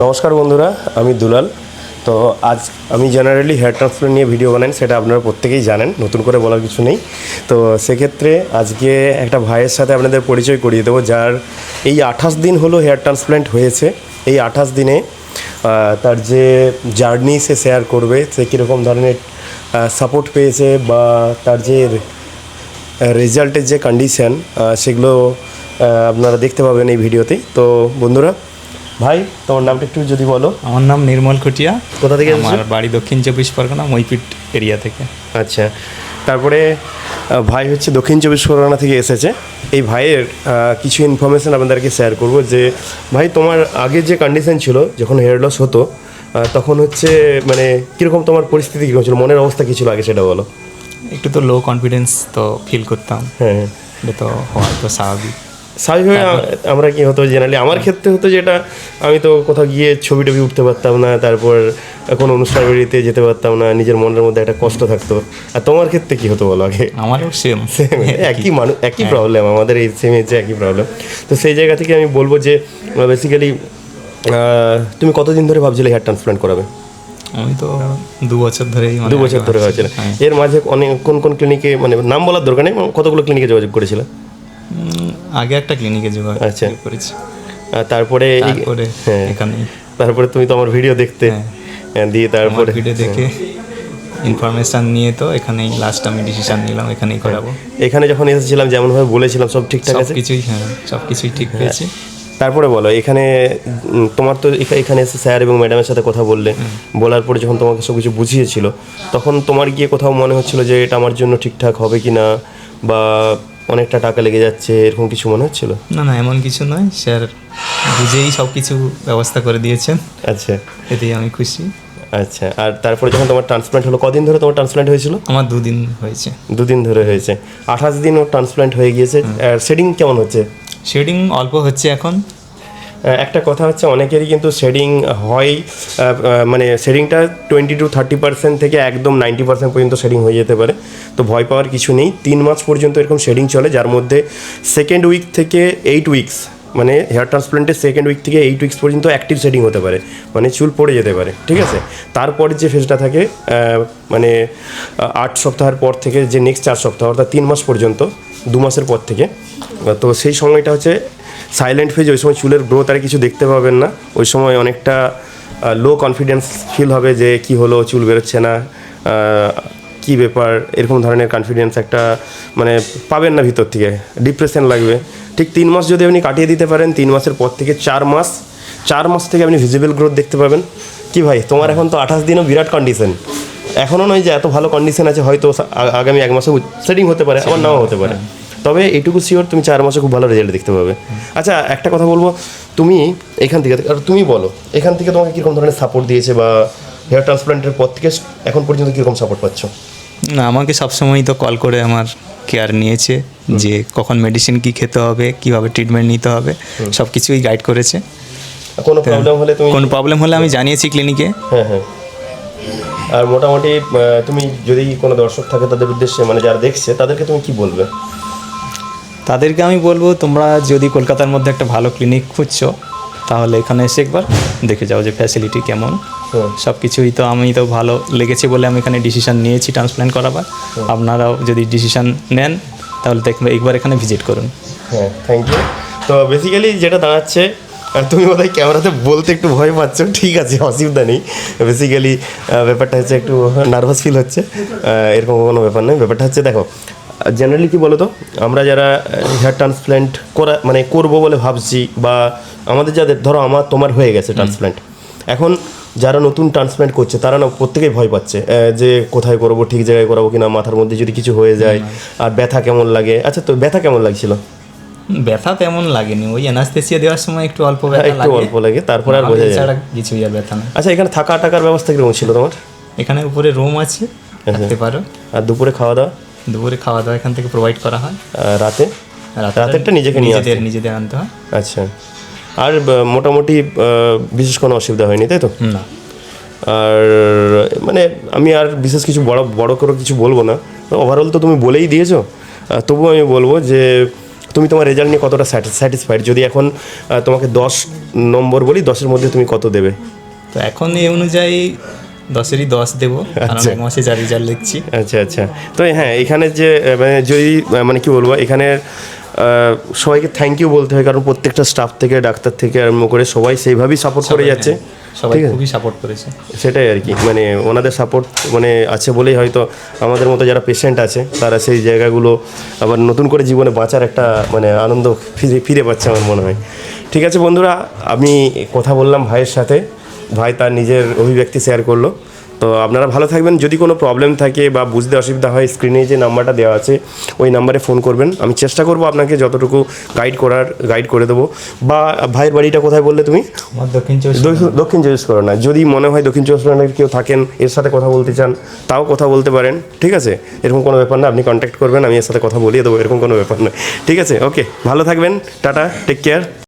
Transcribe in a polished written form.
নমস্কার বন্ধুরা, আমি দুলাল। তো আজ আমি জেনারেলি হেয়ার ট্রান্সপ্লান্ট নিয়ে ভিডিও বানাই, সেটা আপনারা প্রত্যেকেই জানেন, নতুন করে বলার কিছু নেই। তো সেক্ষেত্রে আজকে একটা ভাইয়ের সাথে আপনাদের পরিচয় করিয়ে দেবো, যার এই 28 দিন হলো হেয়ার ট্রান্সপ্লান্ট হয়েছে। এই 28 দিনে তার যে জার্নি সে শেয়ার করবে, সে কীরকম ধরনের সাপোর্ট পেয়েছে বা তার যে রেজাল্টের যে কন্ডিশান, সেগুলো আপনারা দেখতে পাবেন এই ভিডিওতেই। তো বন্ধুরা, ভাই তোমার নামটা একটু যদি বলো। আমার নাম নির্মল খুটিয়া। কোথা থেকে এসেছো? আমার বাড়ি দক্ষিণ চব্বিশ পরগনা, মইপিট এরিয়া থেকে। আচ্ছা, তারপরে ভাই হচ্ছে দক্ষিণ চব্বিশ পরগনা থেকে এসেছে। এই ভাইয়ের কিছু ইনফরমেশান আপনাদেরকে শেয়ার করব। যে ভাই, তোমার আগে যে কন্ডিশন ছিল যখন হেয়ার লস হতো, তখন হচ্ছে মানে কীরকম তোমার পরিস্থিতি কীরকম ছিল, মনের অবস্থা কী ছিল আগে সেটা বলো। একটু তো লো কনফিডেন্স তো ফিল করতাম। হ্যাঁ, এটা তো হওয়া তো স্বাভাবিক। স্বাভাবিকভাবে আমরা কী হতো জেনারেলি, আমার ক্ষেত্রে হতো যেটা, আমি তো কোথাও গিয়ে ছবি টবি উঠতে পারতাম না, তারপর কোনো অনুষ্ঠান বাড়িতে যেতে পারতাম না, নিজের মনের মধ্যে একটা কষ্ট থাকতো। আর তোমার ক্ষেত্রে কী হতো বলো আগে? আমারও সেম একই মানুষ, একই প্রবলেম, আমাদের এই সেম এজে একই প্রবলেম। তো সেই জায়গা থেকে আমি বলবো যে বেসিক্যালি তুমি কতদিন ধরে ভাবছিলে হেয়ার ট্রান্সপ্লান্ট করাবে? আমি তো 2 বছর ধরেই 2 বছর ধরে হয়েছিল। এর মাঝে অনেক কোন কোন ক্লিনিকে, মানে নাম বলার দরকার নেই, কতগুলো ক্লিনিকে যোগাযোগ করেছিল? আগে একটা ক্লিনিকে যোগাযোগ আচ্ছা করেছি, তারপরে হ্যাঁ এখানে। তারপরে তুমি তো আমার ভিডিও দেখতে, দিয়ে তারপরে ভিডিও দেখে ইনফরমেশান নিয়ে তো এখানেই লাস্ট আমি ডিসিশন নিলাম এখানেই করাবো। এখানে যখন এসেছিলাম যেমনভাবে বলেছিলাম সব ঠিকঠাক আছে? সব কিছুই ঠিক হয়েছে। তারপরে বলো, এখানে তোমার তো এখানে এসে স্যার এবং ম্যাডামের সাথে কথা বললে, বলার পরে যখন তোমাকে সব কিছু বুঝিয়েছিল, তখন তোমার গিয়ে কোথাও মনে হচ্ছিল যে এটা আমার জন্য ঠিকঠাক হবে কি না, বা অনেকটা টাকা লেগে যাচ্ছে, এরকম কিছু মনে হচ্ছিল? না না, এমন কিছু নয়, স্যার বুঝেই সব কিছু ব্যবস্থা করে দিয়েছেন। আচ্ছা, এতেই আমি খুশি। আচ্ছা, আর তারপরে যখন তোমার ট্রান্সপ্লান্ট হলো, কদিন ধরে তোমার ট্রান্সপ্লান্ট হয়েছিল? আমার 2 দিন হয়েছে। 2 দিন ধরে হয়েছে। 28 দিনও ট্রান্সপ্লান্ট হয়ে গিয়েছে। আর শেডিং কেমন হচ্ছে? শেডিং অল্প হচ্ছে এখন। একটা কথা হচ্ছে, অনেকেরই কিন্তু শেডিং হয়, মানে শেডিংটা 20 to 30% থেকে একদম 90% পর্যন্ত শেডিং হয়ে যেতে পারে। তো ভয় পাওয়ার কিছু নেই। 3 মাস পর্যন্ত এরকম শেডিং চলে, যার মধ্যে 2nd উইক থেকে 8 উইকস, মানে হেয়ার ট্রান্সপ্লান্টের 2nd উইক থেকে 8 উইকস পর্যন্ত অ্যাক্টিভ শেডিং হতে পারে, মানে চুল পড়ে যেতে পারে, ঠিক আছে? তারপরে যে ফেজটা থাকে, মানে 8 সপ্তাহের পর থেকে যে নেক্সট 4 সপ্তাহ, অর্থাৎ 3 মাস পর্যন্ত, 2 মাসের পর থেকে, তো সেই সময়টা হচ্ছে সাইলেন্ট ফেজ। ওই সময় চুলের গ্রোথ আর কিছু দেখতে পাবেন না। ওই সময় অনেকটা লো কনফিডেন্স ফিল হবে, যে কি হলো, চুল বেরোচ্ছে না, কি ব্যাপার, এরকম ধরনের কনফিডেন্স একটা মানে পাবেন না ভিতর থেকে, ডিপ্রেশন লাগবে। ঠিক 3 মাস যদি আপনি কাটিয়ে দিতে পারেন, 3 মাসের পর থেকে 4 মাস থেকে আপনি ভিজিবল গ্রোথ দেখতে পাবেন। কি ভাই, তোমার এখন তো 28 দিনও বিরাট কন্ডিশন, এখনও নয় যে এত ভালো কন্ডিশন আছে, হয়তো আগামী 1 মাসে সেটিং হতে পারে, আবার নাও হতে পারে, তবে এইটুকু শিওর তুমি 4 মাসে খুব ভালো রেজাল্ট দেখতে পাবে। আচ্ছা, একটা কথা বলবো, তুমি এখান থেকে, আর তুমি বলো, এখান থেকে তোমাকে কীরকম ধরনের সাপোর্ট দিয়েছে, বা হেয়ার ট্রান্সপ্লান্টের পর থেকে এখন পর্যন্ত কীরকম সাপোর্ট পাচ্ছ? না, আমাকে সবসময়ই তো কল করে আমার কেয়ার নিয়েছে, যে কখন মেডিসিন কী খেতে হবে, কীভাবে ট্রিটমেন্ট নিতে হবে, সব কিছুই গাইড করেছে। কোনো প্রবলেম হলে আমি জানিয়েছি ক্লিনিকে। হ্যাঁ। আর মোটামুটি তুমি যদি কোনো দর্শক থাকে তাদের উদ্দেশ্যে, মানে যারা দেখছে, তাদেরকে তুমি কি বলবে? তাদেরকে আমি বলবো, তোমরা যদি কলকাতার মধ্যে একটা ভালো ক্লিনিক খুঁজছো, তাহলে এখানে এসে একবার দেখে যাও যে ফ্যাসিলিটি কেমন। সব কিছুই তো আমি তো ভালো লেগেছে বলে আমি এখানে ডিসিশন নিয়েছি ট্রান্সপ্লান্ট করাবার। আপনারাও যদি ডিসিশন নেন, তাহলে দেখবে একবার এখানে ভিজিট করুন। হ্যাঁ, থ্যাংক ইউ। তো বেসিক্যালি যেটা দাঁড়াচ্ছে, তুমি বোধহয় ক্যামেরাতে বলতে একটু ভয় পাচ্ছ, ঠিক আছে, অসুবিধা নেই। বেসিক্যালি ব্যাপারটা হচ্ছে একটু নার্ভাস ফিল হচ্ছে, এরকম কোনো ব্যাপার নেই। ব্যাপারটা হচ্ছে, দেখো, জেনারেলি কী বলো তো, আমরা যারা হেয়ার ট্রান্সপ্ল্যান্ট করবো বলে ভাবছি, বা আমাদের যাদের, ধরো তোমার হয়ে গেছে ট্রান্সপ্ল্যান্ট, এখন যারা নতুন ট্রান্সপ্ল্যান্ট করছে, তারা না প্রত্যেকেই ভয় পাচ্ছে, যে কোথায় করবো, ঠিক জায়গায় করাবো কিনা, মাথার মধ্যে যদি কিছু হয়ে যায়, আর ব্যথা কেমন লাগে। আচ্ছা, তো ব্যথা কেমন লাগছিল? ব্যথা তেমন লাগেনি, ওই অ্যানাস্থেসিয়া দেওয়ার সময় একটু অল্প লাগে, তারপরে আর বোঝা যায় কিছুই আর ব্যথা না। আচ্ছা, এখানে টাকার ব্যবস্থা কিরকম ছিল তোমার? এখানে উপরে রুম আছে, থাকতে পারো। আর দুপুরে খাওয়া দাওয়া এখান থেকে প্রোভাইড করা হয়। রাতেরটা নিজেদের আনতে হয়। আচ্ছা, আর মোটামুটি বিশেষ কোনো অসুবিধা হয়নি, তাই তো? না। আর মানে আমি আর বিশেষ কিছু বড় করে কিছু বলবো না, ওভারঅল তো তুমি বলেই দিয়েছো। তবুও আমি বলবো যে তুমি তোমার রেজাল্ট নিয়ে কতটা স্যাটিসফাইড? যদি এখন তোমাকে 10 নম্বর বলি, 10-এর মধ্যে তুমি কত দেবে? তো এখন এই অনুযায়ী 10-এরই 10 দেবো, কারণ আচ্ছা। এক মাসে যা রেজাল্ট লিখছি। আচ্ছা আচ্ছা। তো হ্যাঁ, এখানে যে মানে যদি মানে কি বলবো, এখানে সবাইকে থ্যাংক ইউ বলতে হয়, কারণ প্রত্যেকটা স্টাফ থেকে ডাক্তার থেকে আরম্ভ করে সবাই সেইভাবেই সাপোর্ট করে যাচ্ছে। সবাই ঠিক আছে। খুবই সাপোর্ট করেছে। সেটাই আর কি, মানে ওনাদের সাপোর্ট মানে আছে বলেই হয়তো আমাদের মতো যারা পেশেন্ট আছে তারা সেই জায়গাগুলো আবার নতুন করে জীবনে বাঁচার একটা মানে আনন্দ ফিরে পাচ্ছে আমার মনে হয়। ঠিক আছে বন্ধুরা, আমি কথা বললাম ভাইয়ের সাথে, ভাই তার নিজের অভিব্যক্তি শেয়ার করলো। তো আপনারা ভালো থাকবেন। যদি কোনো প্রবলেম থাকে বা বুঝতে অসুবিধা হয়, স্ক্রিনে যে নাম্বারটা দেওয়া আছে ওই নাম্বারে ফোন করবেন। আমি চেষ্টা করব আপনাকে যতটুকু গাইড করে দেবো। বা ভাইয়ের বাড়িটা কোথায় বললে তুমি? আমার দক্ষিণ চব্বিশ দক্ষিণ চব্বিশ পরগনা। যদি মনে হয় দক্ষিণ চব্বিশ পরগনার কেউ থাকেন, এর সাথে কথা বলতে চান, তাও কথা বলতে পারেন। ঠিক আছে, এরকম কোনো ব্যাপার না, আপনি কন্ট্যাক্ট করবেন, আমি এর সাথে কথা বলিয়ে দেবো, এরকম কোনো ব্যাপার নয়। ঠিক আছে, ওকে, ভালো থাকবেন, টাটা, টেক কেয়ার।